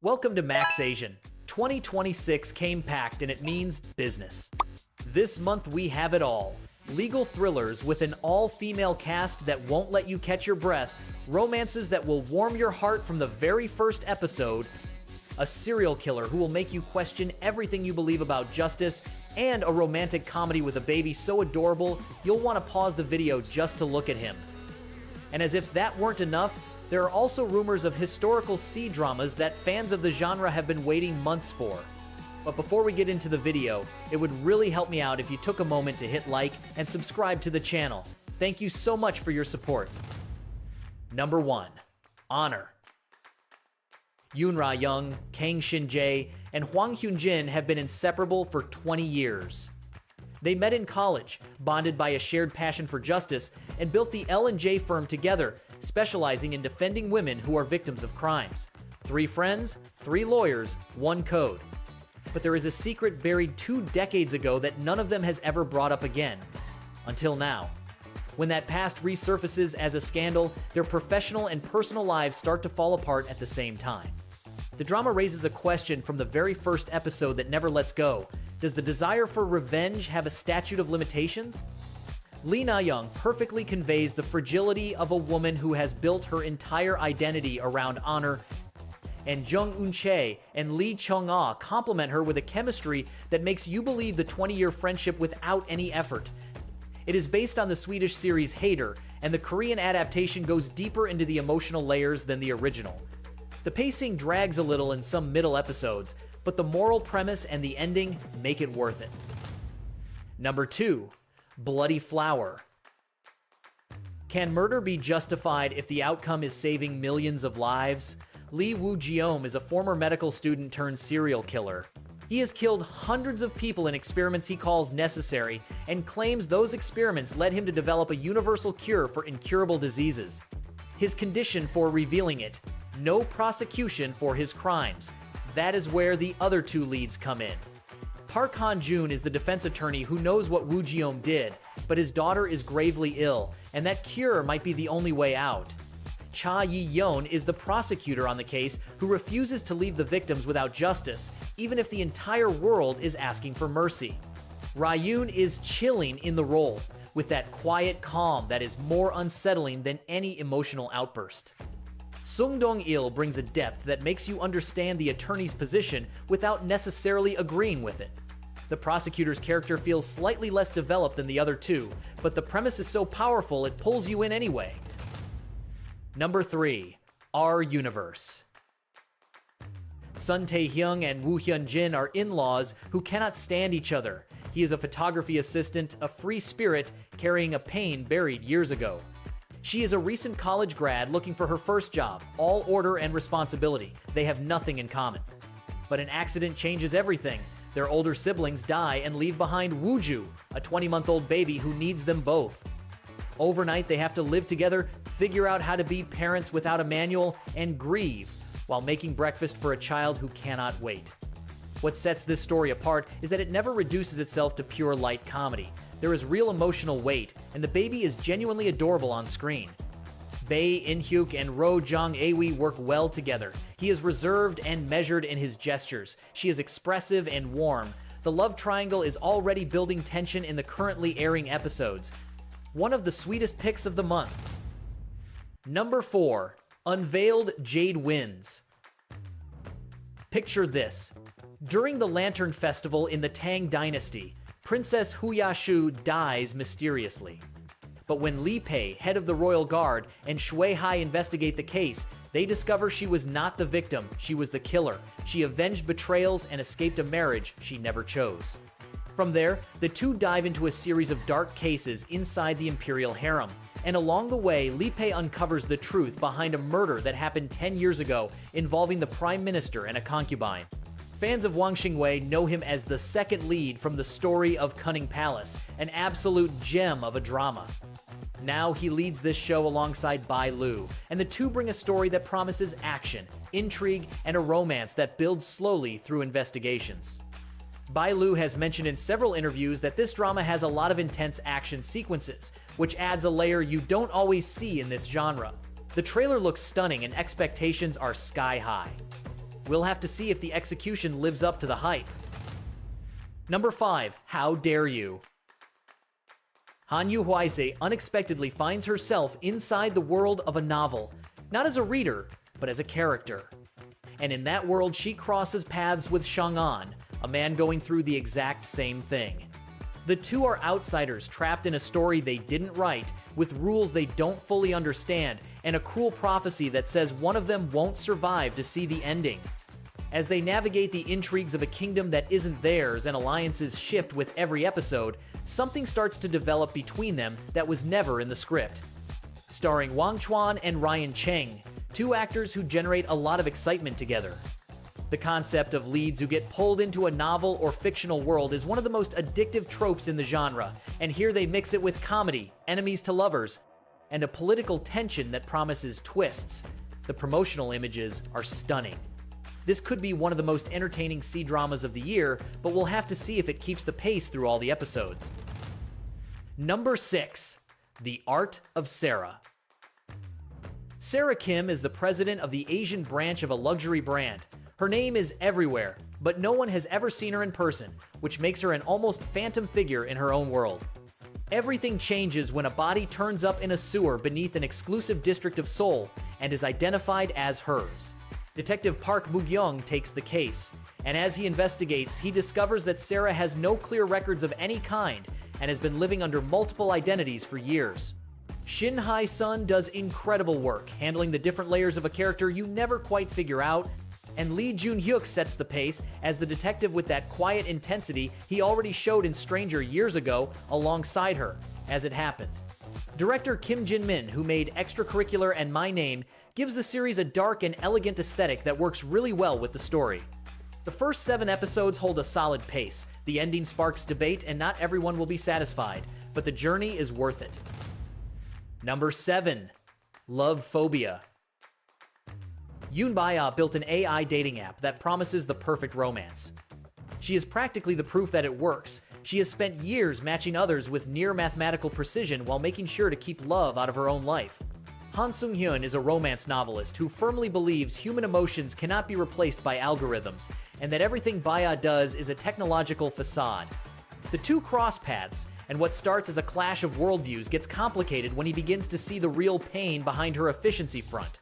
Welcome to Max Asian. 2026 came packed and it means business. This month we have it all. Legal thrillers with an all-female cast that won't let you catch your breath, romances that will warm your heart from the very first episode, a serial killer who will make you question everything you believe about justice, and a romantic comedy with a baby so adorable you'll want to pause the video just to look at him. And as if that weren't enough, there are also rumors of historical C-dramas that fans of the genre have been waiting months for. But before we get into the video, it would really help me out if you took a moment to hit like and subscribe to the channel. Thank you so much for your support. Number 1. Honor. Yoon Ra-young, Kang Shin-jae, and Hwang Hyun-jin have been inseparable for 20 years. They met in college, bonded by a shared passion for justice, and built the L&J firm together, specializing in defending women who are victims of crimes. 3 friends, 3 lawyers, 1 code. But there is a secret buried 2 decades ago that none of them has ever brought up again. Until now. When that past resurfaces as a scandal, their professional and personal lives start to fall apart at the same time. The drama raises a question from the very first episode that never lets go. Does the desire for revenge have a statute of limitations? Lee Na-young perfectly conveys the fragility of a woman who has built her entire identity around honor, and Jung Eun-chae and Lee Chung-ah complement her with a chemistry that makes you believe the 20-year friendship without any effort. It is based on the Swedish series Hater, and the Korean adaptation goes deeper into the emotional layers than the original. The pacing drags a little in some middle episodes, but the moral premise and the ending make it worth it. Number 2. Bloody Flower. Can murder be justified if the outcome is saving millions of lives? Lee Woo-geom is a former medical student turned serial killer. He has killed hundreds of people in experiments he calls necessary and claims those experiments led him to develop a universal cure for incurable diseases. His condition for revealing it: no prosecution for his crimes. That is where the other 2 leads come in. Park Han-joon is the defense attorney who knows what Woo-geom did, but his daughter is gravely ill, and that cure might be the only way out. Cha Yi-yeon is the prosecutor on the case who refuses to leave the victims without justice, even if the entire world is asking for mercy. Ra-yoon is chilling in the role, with that quiet calm that is more unsettling than any emotional outburst. Sung Dong-il brings a depth that makes you understand the attorney's position without necessarily agreeing with it. The prosecutor's character feels slightly less developed than the other 2, but the premise is so powerful it pulls you in anyway. Number 3. Our Universe. Sun Tae-hyung and Woo Hyun-jin are in-laws who cannot stand each other. He is a photography assistant, a free spirit, carrying a pain buried years ago. She is a recent college grad looking for her first job, all order and responsibility. They have nothing in common. But an accident changes everything. Their older siblings die and leave behind Woo-ju, a 20-month-old baby who needs them both. Overnight, they have to live together, figure out how to be parents without a manual, and grieve while making breakfast for a child who cannot wait. What sets this story apart is that it never reduces itself to pure light comedy. There is real emotional weight, and the baby is genuinely adorable on screen. Bae In-hyuk and Ro Jong-awi work well together. He is reserved and measured in his gestures. She is expressive and warm. The love triangle is already building tension in the currently airing episodes. One of the sweetest picks of the month. Number 4. Unveiled Jade Wins. Picture this. During the Lantern Festival in the Tang Dynasty, Princess Huyashu dies mysteriously. But when Li Pei, head of the Royal Guard, and Shui Hai investigate the case, they discover she was not the victim, she was the killer. She avenged betrayals and escaped a marriage she never chose. From there, the 2 dive into a series of dark cases inside the Imperial harem. And along the way, Li Pei uncovers the truth behind a murder that happened 10 years ago involving the Prime Minister and a concubine. Fans of Wang Xingwei know him as the second lead from The Story of Cunning Palace, an absolute gem of a drama. Now he leads this show alongside Bai Lu, and the 2 bring a story that promises action, intrigue, and a romance that builds slowly through investigations. Bai Lu has mentioned in several interviews that this drama has a lot of intense action sequences, which adds a layer you don't always see in this genre. The trailer looks stunning and expectations are sky high. We'll have to see if the execution lives up to the hype. Number 5. How Dare You? iQIYI unexpectedly finds herself inside the world of a novel, not as a reader, but as a character. And in that world, she crosses paths with Chang'an, a man going through the exact same thing. The two are outsiders trapped in a story they didn't write, with rules they don't fully understand, and a cruel prophecy that says one of them won't survive to see the ending. As they navigate the intrigues of a kingdom that isn't theirs and alliances shift with every episode, something starts to develop between them that was never in the script. Starring Wang Chuan and Ryan Cheng, two actors who generate a lot of excitement together. The concept of leads who get pulled into a novel or fictional world is one of the most addictive tropes in the genre, and here they mix it with comedy, enemies to lovers, and a political tension that promises twists. The promotional images are stunning. This could be one of the most entertaining C-dramas of the year, but we'll have to see if it keeps the pace through all the episodes. Number 6. The Art of Sarah. Sarah Kim is the president of the Asian branch of a luxury brand. Her name is everywhere, but no one has ever seen her in person, which makes her an almost phantom figure in her own world. Everything changes when a body turns up in a sewer beneath an exclusive district of Seoul and is identified as hers. Detective Park Moo-gyung takes the case, and as he investigates, he discovers that Sarah has no clear records of any kind and has been living under multiple identities for years. Shin Hae-sun does incredible work, handling the different layers of a character you never quite figure out, and Lee Jun-hyuk sets the pace as the detective with that quiet intensity he already showed in Stranger years ago alongside her, as it happens. Director Kim Jin-min, who made Extracurricular and My Name, gives the series a dark and elegant aesthetic that works really well with the story. The first 7 episodes hold a solid pace, the ending sparks debate, and not everyone will be satisfied, but the journey is worth it. Number 7. Love Phobia. Yoon Baya built an AI dating app that promises the perfect romance. She is practically the proof that it works. She has spent years matching others with near mathematical precision while making sure to keep love out of her own life. Han Sung-hyun is a romance novelist who firmly believes human emotions cannot be replaced by algorithms, and that everything Baya does is a technological facade. The two cross paths, and what starts as a clash of worldviews gets complicated when he begins to see the real pain behind her efficiency front.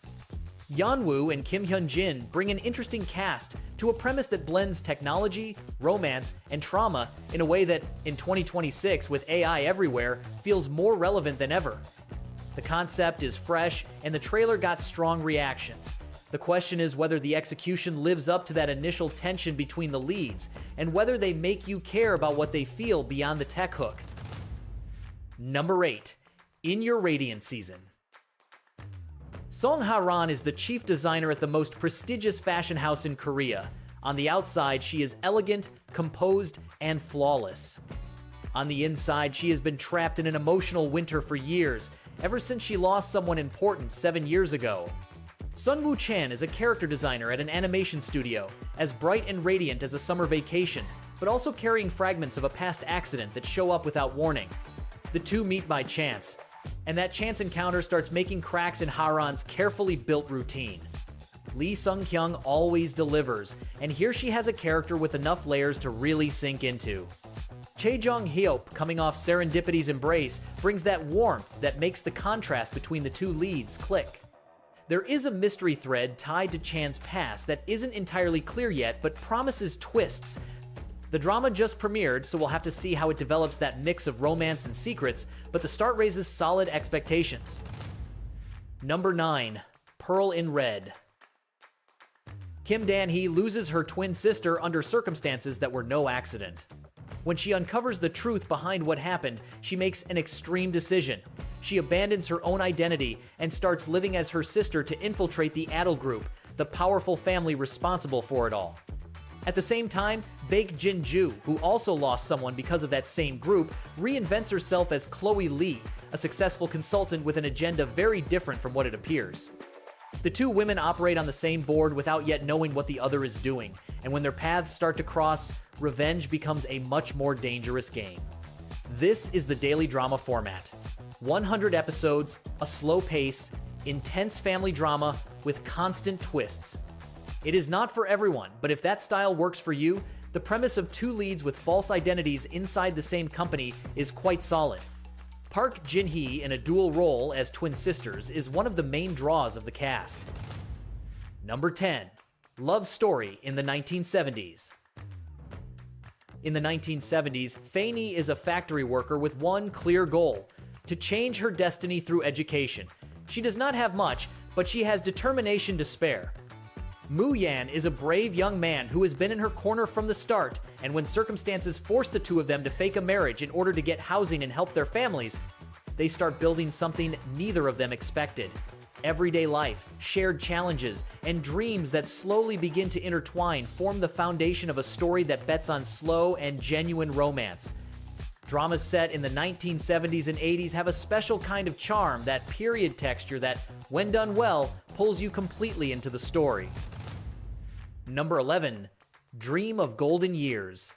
Yeonwoo and Kim Hyun-jin bring an interesting cast to a premise that blends technology, romance, and trauma in a way that, in 2026 with AI everywhere, feels more relevant than ever. The concept is fresh, and the trailer got strong reactions. The question is whether the execution lives up to that initial tension between the leads, and whether they make you care about what they feel beyond the tech hook. Number 8. In Your Radiant Season. Song Ha-ran is the chief designer at the most prestigious fashion house in Korea. On the outside, she is elegant, composed, and flawless. On the inside, she has been trapped in an emotional winter for years, ever since she lost someone important 7 years ago. Sun Woo-chan is a character designer at an animation studio, as bright and radiant as a summer vacation, but also carrying fragments of a past accident that show up without warning. The two meet by chance, and that chance encounter starts making cracks in Ha-ran's carefully built routine. Lee Sung-kyung always delivers, and here she has a character with enough layers to really sink into. Chae Jong-hyop, coming off Serendipity's embrace, brings that warmth that makes the contrast between the two leads click. There is a mystery thread tied to Chan's past that isn't entirely clear yet, but promises twists. The drama just premiered, so we'll have to see how it develops that mix of romance and secrets, but the start raises solid expectations. Number 9. Pearl in Red. Kim Dan-hee loses her twin sister under circumstances that were no accident. When she uncovers the truth behind what happened, she makes an extreme decision. She abandons her own identity and starts living as her sister to infiltrate the Adel Group, the powerful family responsible for it all. At the same time, Baek Jin-ju, who also lost someone because of that same group, reinvents herself as Chloe Lee, a successful consultant with an agenda very different from what it appears. The two women operate on the same board without yet knowing what the other is doing, and when their paths start to cross, revenge becomes a much more dangerous game. This is the daily drama format. 100 episodes, a slow pace, intense family drama with constant twists. It is not for everyone, but if that style works for you, the premise of two leads with false identities inside the same company is quite solid. Park Jin-hee in a dual role as twin sisters is one of the main draws of the cast. Number 10. Love Story in the 1970s. In the 1970s, Fanny is a factory worker with one clear goal: to change her destiny through education. She does not have much, but she has determination to spare. Moo Yan is a brave young man who has been in her corner from the start, and when circumstances force the two of them to fake a marriage in order to get housing and help their families, they start building something neither of them expected. Everyday life, shared challenges, and dreams that slowly begin to intertwine form the foundation of a story that bets on slow and genuine romance. Dramas set in the 1970s and 80s have a special kind of charm, that period texture that, when done well, pulls you completely into the story. Number 11. Dream of Golden Years.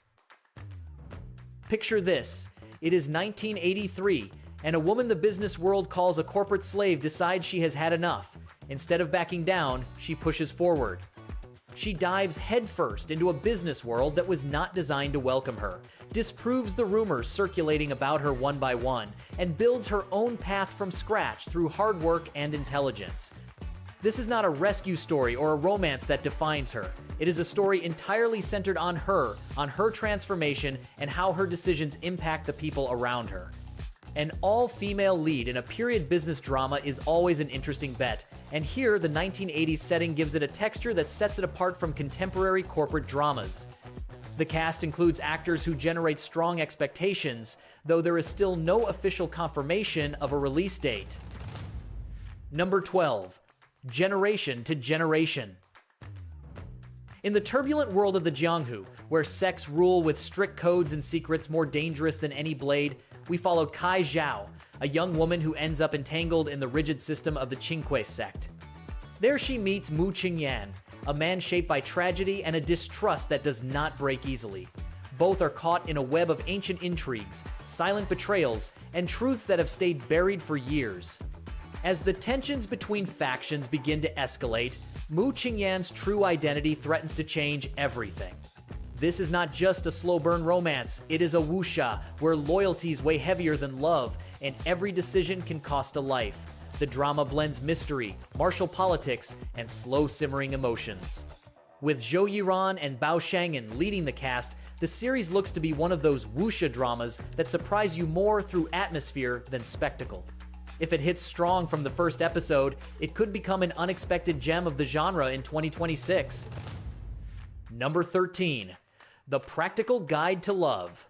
Picture this. It is 1983, and a woman the business world calls a corporate slave decides she has had enough. Instead of backing down, she pushes forward. She dives headfirst into a business world that was not designed to welcome her, disproves the rumors circulating about her one by one, and builds her own path from scratch through hard work and intelligence. This is not a rescue story or a romance that defines her. It is a story entirely centered on her transformation, and how her decisions impact the people around her. An all-female lead in a period business drama is always an interesting bet, and here the 1980s setting gives it a texture that sets it apart from contemporary corporate dramas. The cast includes actors who generate strong expectations, though there is still no official confirmation of a release date. Number 12. Generation to Generation. In the turbulent world of the Jianghu, where sex rule with strict codes and secrets more dangerous than any blade, we follow Kai Zhao, a young woman who ends up entangled in the rigid system of the Qingque sect. There she meets Mu Qingyan, a man shaped by tragedy and a distrust that does not break easily. Both are caught in a web of ancient intrigues, silent betrayals, and truths that have stayed buried for years. As the tensions between factions begin to escalate, Mu Qingyan's true identity threatens to change everything. This is not just a slow-burn romance, it is a wuxia where loyalties weigh heavier than love, and every decision can cost a life. The drama blends mystery, martial politics, and slow-simmering emotions. With Zhou Yiran and Bao Shangen leading the cast, the series looks to be one of those wuxia dramas that surprise you more through atmosphere than spectacle. If it hits strong from the first episode, it could become an unexpected gem of the genre in 2026. Number 13. The Practical Guide to Love.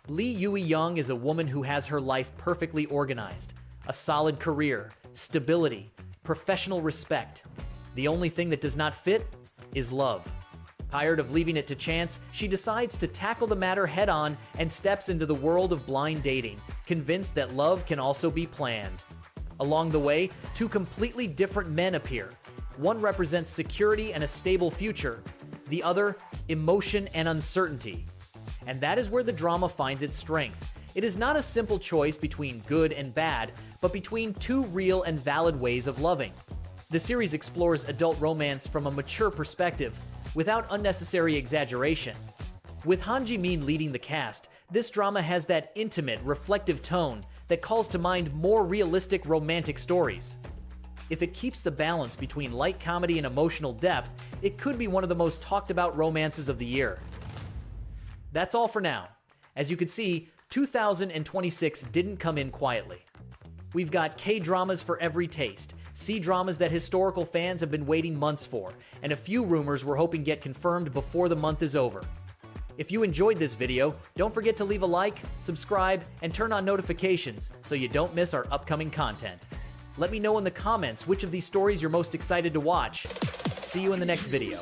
Lee Yui-young is a woman who has her life perfectly organized. A solid career, stability, professional respect. The only thing that does not fit is love. Tired of leaving it to chance, she decides to tackle the matter head-on and steps into the world of blind dating, convinced that love can also be planned. Along the way, two completely different men appear. One represents security and a stable future, the other, emotion and uncertainty. And that is where the drama finds its strength. It is not a simple choice between good and bad, but between two real and valid ways of loving. The series explores adult romance from a mature perspective, without unnecessary exaggeration. With Han Ji-min leading the cast, this drama has that intimate, reflective tone that calls to mind more realistic romantic stories. If it keeps the balance between light comedy and emotional depth, it could be one of the most talked about romances of the year. That's all for now. As you can see, 2026 didn't come in quietly. We've got K-dramas for every taste, C-dramas that historical fans have been waiting months for, and a few rumors we're hoping get confirmed before the month is over. If you enjoyed this video, don't forget to leave a like, subscribe, and turn on notifications so you don't miss our upcoming content. Let me know in the comments which of these stories you're most excited to watch. See you in the next video.